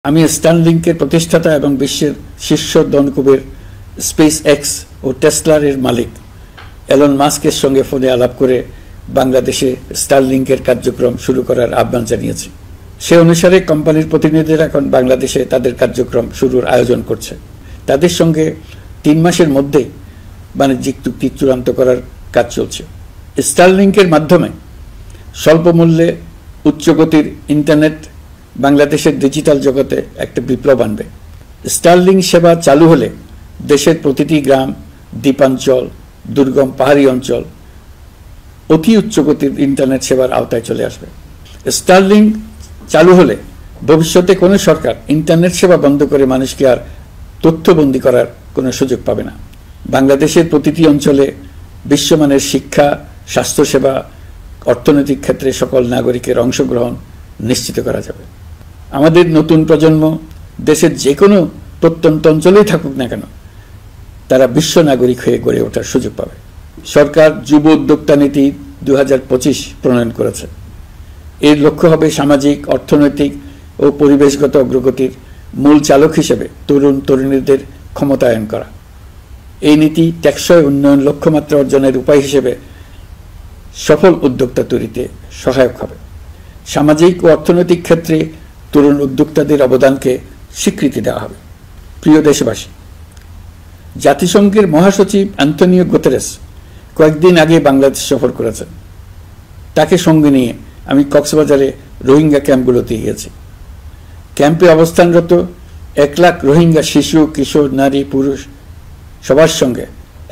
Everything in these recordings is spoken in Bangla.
আমি স্টারলিংকের প্রতিষ্ঠাতা এবং বিশ্বের শীর্ষ ধনকুবের স্পেস এক্স ও টেসলার এর মালিক এলন মাস্কের সঙ্গে ফোনে আলাপ করে বাংলাদেশে স্টারলিংকের কার্যক্রম শুরু করার আহ্বান জানিয়েছি। সে অনুসারে কোম্পানির প্রতিনিধিরা এখন বাংলাদেশে তাদের কার্যক্রম শুরুর আয়োজন করছে। তাদের সঙ্গে 3 মাসের মধ্যেই বাণিজ্যিক চুক্তি চূড়ান্ত করার কাজ চলছে। স্টারলিংকের মাধ্যমে স্বল্প মূল্যে উচ্চগতির ইন্টারনেট বাংলাদেশের ডিজিটাল জগতে একটা বিপ্লব আনবে। স্টারলিং সেবা চালু হলে দেশের প্রতিটি গ্রাম, দ্বীপাঞ্চল, দুর্গম পাহাড়ি অঞ্চল অতি উচ্চগতির ইন্টারনেট সেবার আওতায় চলে আসবে। স্টারলিং চালু হলে ভবিষ্যতে কোনো সরকার ইন্টারনেট সেবা বন্ধ করে মানুষকে আর তথ্যবন্দী করার কোনো সুযোগ পাবে না। বাংলাদেশের প্রতিটি অঞ্চলে বিশ্বমানের শিক্ষা, স্বাস্থ্যসেবা, অর্থনৈতিক ক্ষেত্রে সকল নাগরিকের অংশগ্রহণ নিশ্চিত করা যাবে। আমাদের নতুন প্রজন্ম দেশের যে কোনো প্রত্যন্ত অঞ্চলেই থাকুক না কেন, তারা বিশ্ব নাগরিক হয়ে গড়ে ওঠার সুযোগ পাবে। সরকার যুব উদ্যোক্তা নীতি 2025 প্রণয়ন করেছে। এর লক্ষ্য হবে সামাজিক, অর্থনৈতিক ও পরিবেশগত অগ্রগতির মূল চালক হিসেবে তরুণ তরুণীদের ক্ষমতায়ন করা। এই নীতি টেকসই উন্নয়ন লক্ষ্যমাত্রা অর্জনের উপায় হিসেবে সফল উদ্যোক্তা তৈরিতে সহায়ক হবে। সামাজিক ও অর্থনৈতিক ক্ষেত্রে তরুণ উদ্যোক্তাদের অবদানকে স্বীকৃতি দেওয়া হবে। প্রিয় দেশবাসী, জাতিসংঘের মহাসচিব অ্যান্টনিও গুতেরেস কয়েকদিন আগে বাংলাদেশ সফর করেছেন। তাকে সঙ্গে নিয়ে আমি কক্সবাজারে রোহিঙ্গা ক্যাম্পগুলোতে গিয়েছি। ক্যাম্পে অবস্থানরত 1 লাখ রোহিঙ্গা শিশু, কিশোর, নারী, পুরুষ সবার সঙ্গে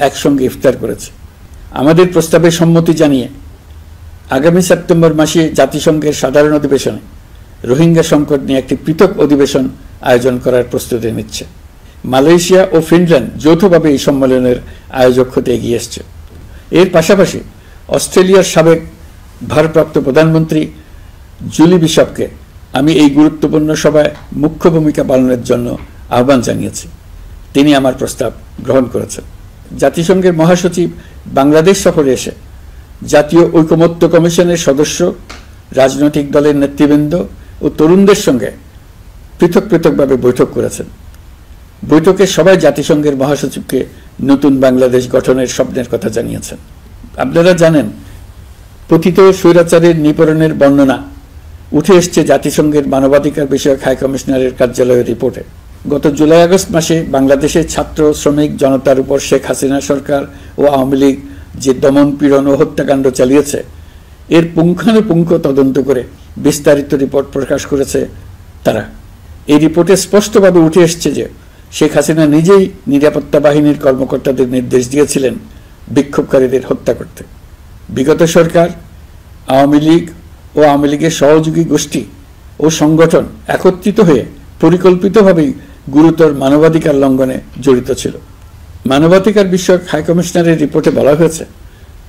একসঙ্গে ইফতার করেছে। আমাদের প্রস্তাবে সম্মতি জানিয়ে আগামী সেপ্টেম্বর মাসে জাতিসংঘের সাধারণ অধিবেশনে রোহিঙ্গা সংকট নিয়ে একটি পৃথক অধিবেশন আয়োজন করার প্রস্তুতি নিচ্ছে। মালয়েশিয়া ও ফিনল্যান্ড যৌথভাবে এই সম্মেলনের আয়োজক হতে এগিয়ে এসছে। এর পাশাপাশি অস্ট্রেলিয়ার সাবেক ভারপ্রাপ্ত প্রধানমন্ত্রী জুলি বিশপকে আমি এই গুরুত্বপূর্ণ সভায় মুখ্য ভূমিকা পালনের জন্য আহ্বান জানিয়েছি। তিনি আমার প্রস্তাব গ্রহণ করেছেন। জাতিসংঘের মহাসচিব বাংলাদেশ সফরে এসে জাতীয় ঐকমত্য কমিশনের সদস্য, রাজনৈতিক দলের নেতৃবৃন্দ ও তরুণদের সঙ্গে পৃথক পৃথকভাবে বৈঠক করেছেন। বৈঠকে সবাই জাতিসংঘের মহাসচিবকে নতুন বাংলাদেশ গঠনের স্বপ্নের কথা জানিয়েছেন। আপনারা জানেন, পতিত স্বৈরাচারের নিপীড়নের বর্ণনা উঠে এসছে জাতিসংঘের মানবাধিকার বিষয়ক হাই কমিশনারের কার্যালয়ের রিপোর্টে। গত জুলাই-আগস্ট মাসে বাংলাদেশের ছাত্র, শ্রমিক জনতার উপর শেখ হাসিনা সরকার ও আওয়ামী লীগ যে দমন, পীড়ন ও হত্যাকাণ্ড চালিয়েছে, এর পুঙ্খানুপুঙ্খ তদন্ত করে বিস্তারিত রিপোর্ট প্রকাশ করেছে তারা। এই রিপোর্টে স্পষ্টভাবে উঠে এসছে যে শেখ হাসিনা নিজেই নিরাপত্তা বাহিনীর কর্মকর্তাদের নির্দেশ দিয়েছিলেন বিক্ষোভকারীদের হত্যা করতে। বিগত সরকার, আওয়ামী লীগ ও আওয়ামী লীগের সহযোগী গোষ্ঠী ও সংগঠন একত্রিত হয়ে পরিকল্পিতভাবেই গুরুতর মানবাধিকার লঙ্ঘনে জড়িত ছিল। মানবাধিকার বিষয়ক হাইকমিশনারের রিপোর্টে বলা হয়েছে,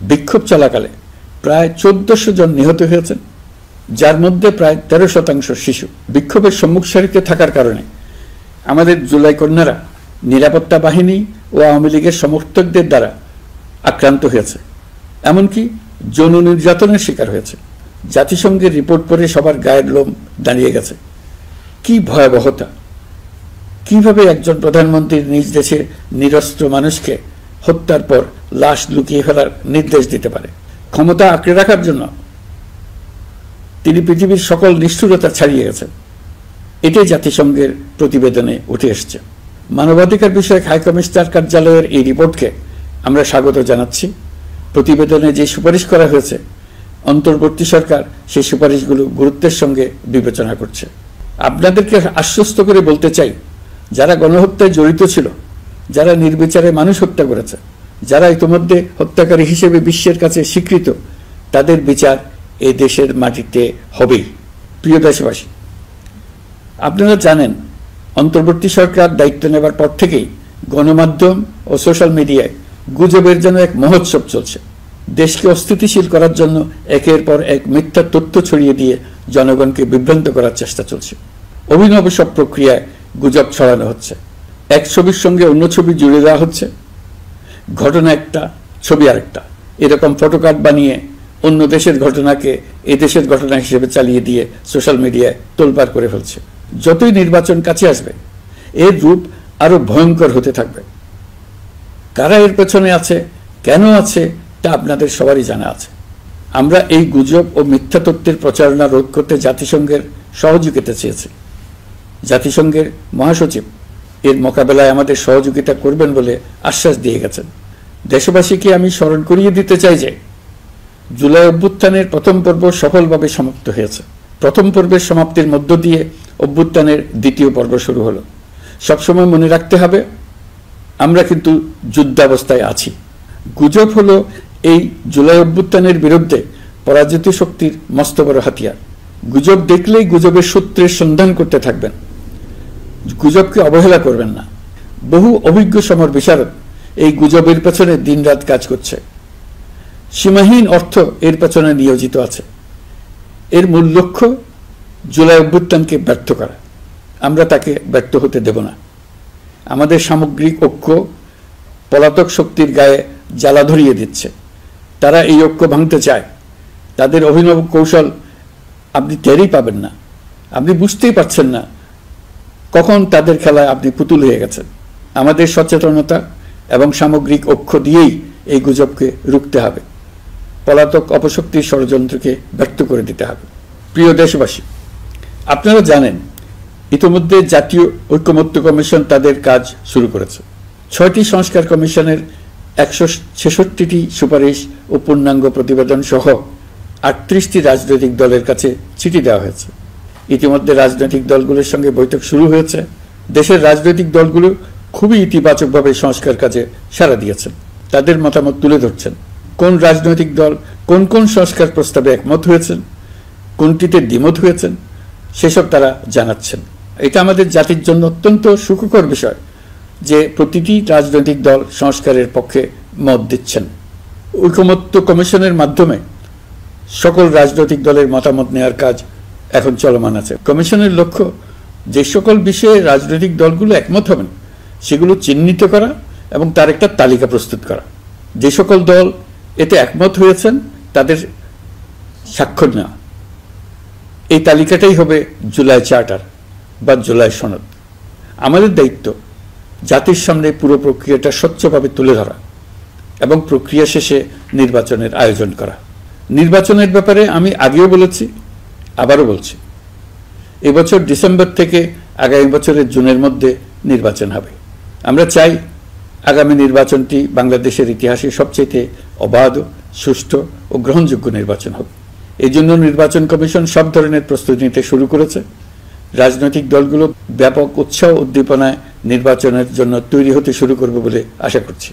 বিক্ষোভ চলাকালে প্রায় 1400 জন নিহত হয়েছেন, যার মধ্যে প্রায় 13% শিশু। বিক্ষোভের সম্মুখ সারিতে থাকার কারণে আমাদের জুলাই কন্যারা নিরাপত্তা বাহিনী ও আওয়ামী লীগের সমর্থকদের দ্বারা আক্রান্ত হয়েছে, এমনকি যৌন নির্যাতনের শিকার হয়েছে। জাতিসংঘের রিপোর্ট পড়ে সবার গায়ের লোম দাঁড়িয়ে গেছে। কি ভয়াবহতা! কিভাবে একজন প্রধানমন্ত্রী নিজ দেশের নিরস্ত্র মানুষকে হত্যার পর লাশ লুকিয়ে ফেলার নির্দেশ দিতে পারে? ক্ষমতা আঁকড়ে রাখার জন্য তিনি পৃথিবীর সকল নিষ্ঠুরতা ছাড়িয়ে গেছেন। এটাই জাতিসংঘের প্রতিবেদনে উঠে এসছে। মানবাধিকার বিষয়ক হাইকমিশনার কার্যালয়ের এই রিপোর্টকে আমরা স্বাগত জানাচ্ছি। প্রতিবেদনে যে সুপারিশ করা হয়েছে, অন্তর্বর্তী সরকার সেই সুপারিশগুলো গুরুত্বের সঙ্গে বিবেচনা করছে। আপনাদেরকে আশ্বস্ত করে বলতে চাই, যারা গণহত্যায় জড়িত ছিল, যারা নির্বিচারে মানুষ হত্যা করেছে, যারা ইতিমধ্যে হত্যাকারী হিসেবে বিশ্বের কাছে স্বীকৃত, তাদের বিচার এই দেশের মাটিতে হবেই। প্রিয় দেশবাসী, আপনারা জানেন, অন্তর্বর্তী সরকার দায়িত্ব নেবার পর থেকেই গণমাধ্যম ও সোশ্যাল মিডিয়ায় গুজবের জন্য এক মহোৎসব চলছে। দেশকে অস্থিতিশীল করার জন্য একের পর এক মিথ্যা তথ্য ছড়িয়ে দিয়ে জনগণকে বিভ্রান্ত করার চেষ্টা চলছে। অভিনব সব প্রক্রিয়ায় গুজব ছড়ানো হচ্ছে। এক ছবির সঙ্গে অন্য ছবি জুড়ে দেওয়া হচ্ছে, ঘটনা একটা, ছবি আরেকটা। এরকম ফটোকার্ড বানিয়ে অন্য দেশের ঘটনাকে এ দেশের ঘটনা হিসেবে চালিয়ে দিয়ে সোশ্যাল মিডিয়ায় তোলপাড় করে ফেলছে। যতই নির্বাচন কাছে আসবে এর রূপ আরো ভয়ঙ্কর হতে থাকবে। কারা এর পেছনে আছে, কেন আছে, তা আপনাদের সবারই জানা আছে। আমরা এই গুজব ও মিথ্যা তথ্যের প্রচারণা রোধ করতে জাতিসংঘের সহযোগিতা চেয়েছি। জাতিসংঘের মহাসচিব এর মোকাবেলায় আমাদের সহযোগিতা করবেন বলে আশ্বাস দিয়ে গেছেন। দেশবাসীকে আমি স্মরণ করিয়ে দিতে চাই যে জুলাই অভ্যুত্থানের প্রথম পর্ব সফলভাবে সমাপ্ত হয়েছে। প্রথম পর্বের সমাপ্তির মধ্য দিয়ে অভ্যুত্থানের দ্বিতীয় পর্ব শুরু হলো। সবসময় মনে রাখতে হবে, আমরা কিন্তু যুদ্ধাবস্থায় আছি। গুজব হলো এই জুলাই অভ্যুত্থানের বিরুদ্ধে পরাজিত শক্তির মস্ত বড় হাতিয়ার। গুজব দেখলেই গুজবের সূত্রের সন্ধান করতে থাকবেন, গুজবকে অবহেলা করবেন না। বহু অভিজ্ঞ সমর বিশারদ এই গুজবের পেছনে দিনরাত কাজ করছে। সীমাহীন অর্থ এর পেছনে নিয়োজিত আছে। এর মূল লক্ষ্য জুলাই অভ্যুত্থানকে ব্যর্থ করা। আমরা তাকে ব্যর্থ হতে দেব না। আমাদের সামগ্রিক ঐক্য পলাতক শক্তির গায়ে জ্বালা ধরিয়ে দিচ্ছে। তারা এই ঐক্য ভাঙতে চায়। তাদের অভিনব কৌশল আপনি টেরই পাবেন না, আপনি বুঝতেই পারছেন না কখন তাদের খেলায় আপনি পুতুল হয়ে গেছেন। আমাদের সচেতনতা এবং সামগ্রিক ঐক্য দিয়েই এই গুজবকে রুখতে হবে, পলাতক অপশক্তির ষড়যন্ত্রকে ব্যর্থ করে দিতে হবে। প্রিয় দেশবাসী, আপনারা জানেন ইতিমধ্যে জাতীয় ঐকমত্য কমিশন তাদের কাজ শুরু করেছে। 6টি সংস্কার কমিশনের 166টি সুপারিশ ও পূর্ণাঙ্গ প্রতিবেদন সহ 38টি রাজনৈতিক দলের কাছে চিঠি দেওয়া হয়েছে। ইতিমধ্যে রাজনৈতিক দলগুলোর সঙ্গে বৈঠক শুরু হয়েছে। দেশের রাজনৈতিক দলগুলো খুবই ইতিবাচকভাবে সংস্কার কাজে সাড়া দিয়েছেন, তাদের মতামত তুলে ধরছেন। কোন রাজনৈতিক দল কোন কোন সংস্কার প্রস্তাবে একমত হয়েছেন, কোনটিতে দ্বিমত হয়েছেন, সেসব তারা জানাচ্ছেন। এটা আমাদের জাতির জন্য অত্যন্ত সুখকর বিষয় যে প্রতিটি রাজনৈতিক দল সংস্কারের পক্ষে মত দিচ্ছেন। ঐকমত্য কমিশনের মাধ্যমে সকল রাজনৈতিক দলের মতামত নেওয়ার কাজ এখন চলমান আছে। কমিশনের লক্ষ্য যে সকল বিষয়ে রাজনৈতিক দলগুলো একমত হবেন সেগুলো চিহ্নিত করা এবং তার একটা তালিকা প্রস্তুত করা। যে সকল দল এতে একমত হয়েছেন তাদের স্বাক্ষর নেওয়া। এই তালিকাটাই হবে জুলাই চার্টার বা জুলাই সনদ। আমাদের দায়িত্ব জাতির সামনে পুরো প্রক্রিয়াটা স্বচ্ছভাবে তুলে ধরা এবং প্রক্রিয়া শেষে নির্বাচনের আয়োজন করা। নির্বাচনের ব্যাপারে আমি আগেও বলেছি, আবারও বলছি, এবছর ডিসেম্বর থেকে আগামী বছরের জুনের মধ্যে নির্বাচন হবে। আমরা চাই আগামী নির্বাচনটি বাংলাদেশের ইতিহাসে সবচেয়ে অবাধ, সুষ্ঠু ও গ্রহণযোগ্য নির্বাচন হবে। এই জন্য নির্বাচন কমিশন সব ধরনের প্রস্তুতি নিতে শুরু করেছে। রাজনৈতিক দলগুলো ব্যাপক উৎসাহ উদ্দীপনায় নির্বাচনের জন্য তৈরি হতে শুরু করবে বলে আশা করছি।